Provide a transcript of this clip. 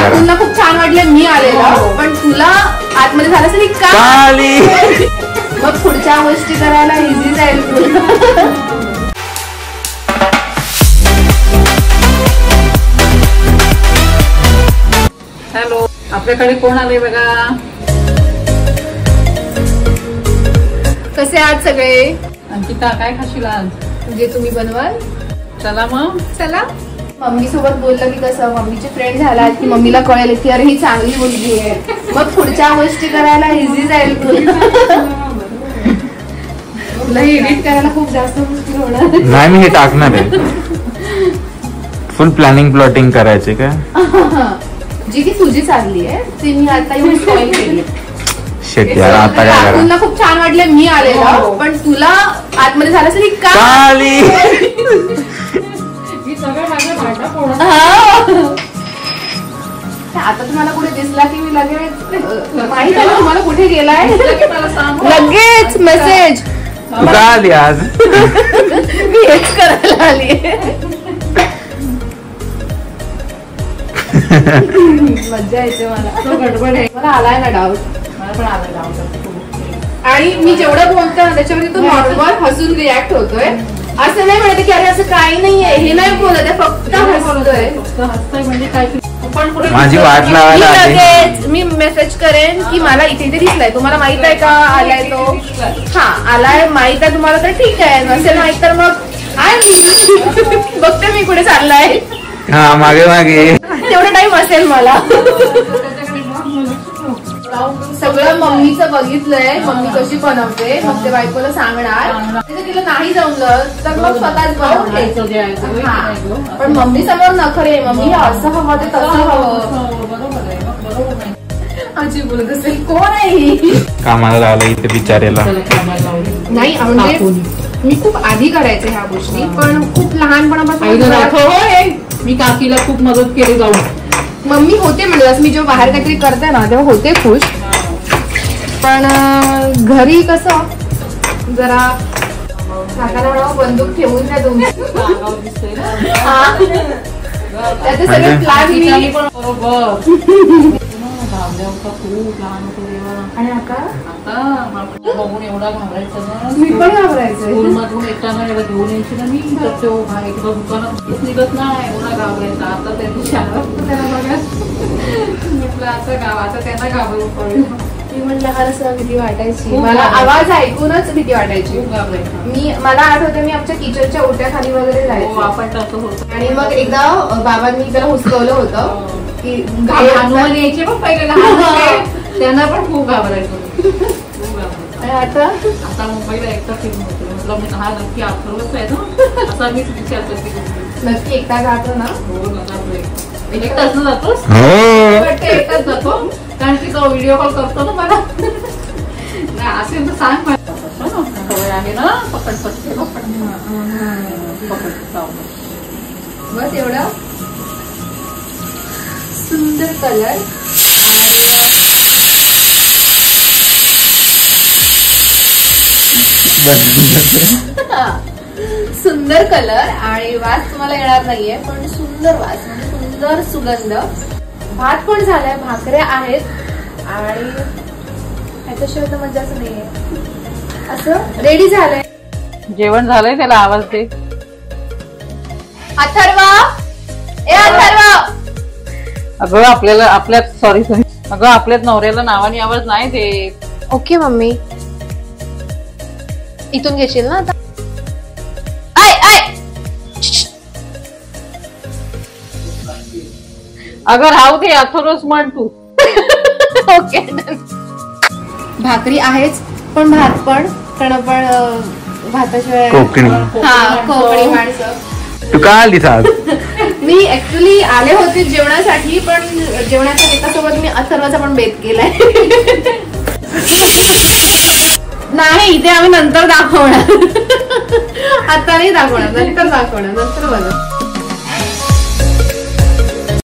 करा. तुला खूप छान वाटलं मी आलेलो, पण तुला आतमध्ये झालं असेल का? मग पुढच्या गोष्टी करायला इझी जाईल तुला. हॅलो, आपल्याकडे कोण आले बघा. कसे आहात सगळे? अंकिता, काय खाशील आज? जे तुम्ही बनवाल. चला मग. चला. मम्मी सोबत बोललं की कसं मम्मीचे फ्रेंड झाला की मम्मीला कळेल की अरे ही चांगली मुलगी आहे, मग पुढच्या गोष्टी करायला इझी जाईल तुला. तुला एडिट करायला खूप जास्त मुश्किल होणार. नाही, मी हे टाकणार आहे. फुल प्लॅनिंग प्लॉटिंग करायचे का? जी की तुझी चालली आहे ती मी आता येऊन स्पॉइल केली. शेट यार, आता काय करा. तुला खूप छान वाटलं मी आलेलो, पण तुला आतमध्ये झालं असेल का? आता तुम्हाला कुठे दिसला की मी लगेच माहित आहे तुम्हाला कुठे गेलाय, लगेच मेसेज आली आज. मी हेच करायला आली. मज्जा येते मला. गडबड आहे. मला आलाय ना डाऊट. मला पण आलाय डाऊट. आणि मी जेवढं बोलते ना त्याच्यावरती तो नॉर्मल हसून रिॲक्ट होतोय. असं नाही म्हणते की अरे असं काही नाहीये, हे नाही बोलत आहे, फक्त हसतोय. म्हणजे काय माझी वाट लावायला लगेच मी मेसेज करेन की मला इथे इथे दिसलाय, तुम्हाला माहित आहे का आलाय तो? हा आलाय माहित आहे तुम्हाला तर ठीक आहे, नसेल माहित तर मग बघते मी कुठे चाललाय. हा, मागे मागे तेवढा टाइम असेल मला. सगळं मम्मीचं बघितलंय, मम्मी कशी बनवते, मग ते बायकोला सांगणार. तिला नाही जमलं तर मग स्वतःच बनवणार. पण मम्मी समोर नखरे, मम्मी असं हवं ते तसं हवं. आजी बोलत असेल कोण आहे ही? कामाला लावलं इथे बिचारेला. नाही म्हणजे मी खूप आधी करायचे ह्या गोष्टी, पण खूप लहानपणापासून मी काकीला खूप मदत केली जाऊन. मम्मी होते म्हणजे मी जेव्हा बाहेर काहीतरी करते ना तेव्हा होते खुश, पण घरी कसं जरा हाताला बंदूक ठेवून द्या तुम्ही. त्याचे सगळे प्लॅन मी बरोबर. खूप लहान होतो तेव्हा. आणि आता बघून एवढा घाबरायचा ना. मी पण घाबरायचं. स्कूल मधून येताना एवढं घेऊन यायची ना मी, तर तो एकदा दुकानात निघत नाही, एवढा घाबरायचा. आता त्यांनी शाळा त्याला बघा म्हटलं आता आता त्यांना घाबरून पडलं. मी म्हटलं हा असं भीती वाटायची, मला आवाज ऐकूनच भीती वाटायची. मी मला आठवते मी आमच्या किचनच्या ओट्याखाली वगैरे जायचो आपण तसं होतो. आणि मग एकदा बाबांनी त्याला हुसकवलं होतं की हनुमान यायचे पण पहिले लहान, त्यांना पण खूप घाबरायचं. आता मुंबईला एकटा फिल्म होते, म्हटलं मी हा नक्की अथर्वच आहे ना, असा मीच विचार करते. नक्की एकटा जातो ना? एकटाच ना जातोस? एकटाच जातो, कारण की तो व्हिडिओ कॉल करतो ना मला. नाही असेल तर सांग मला आहे ना. पकड पकड बस एवढं सुंदर कलर. सुंदर कलर आणि वास तुम्हाला येणार नाहीये, पण सुंदर वास म्हणजे सुंदर सुगंध. भात पण झालाय, भाकऱ्या आहेत आणि ह्याच्याशिवाय तर मजाच नाहीये. असं रेडी झालंय. जेवण झालंय, त्याला आवाज दे. अथर्वा, ए अथर्वा. अगं आपल्यात सॉरी अगं आपल्यात नवऱ्याला नावाने आवाज नाही देत. ओके मम्मी, इथून घेशील ना आता? अगं राहू दे, अथर्वच म्हण तू. ओके. भाकरी आहेच, पण भात पण, कारण आपण भाताशिवाय कोकणी. हा कोकणी माणसं. तू का आलीस आज? मी ऍक्च्युली आले होते जेवणासाठी, पण जेवणाच्या एकासोबत मी अथर्वाचा पण बेत केलाय. नाही ते आम्ही नंतर दाखवणार, आता नाही दाखवणार, नंतर दाखवणार, नंतर बघा.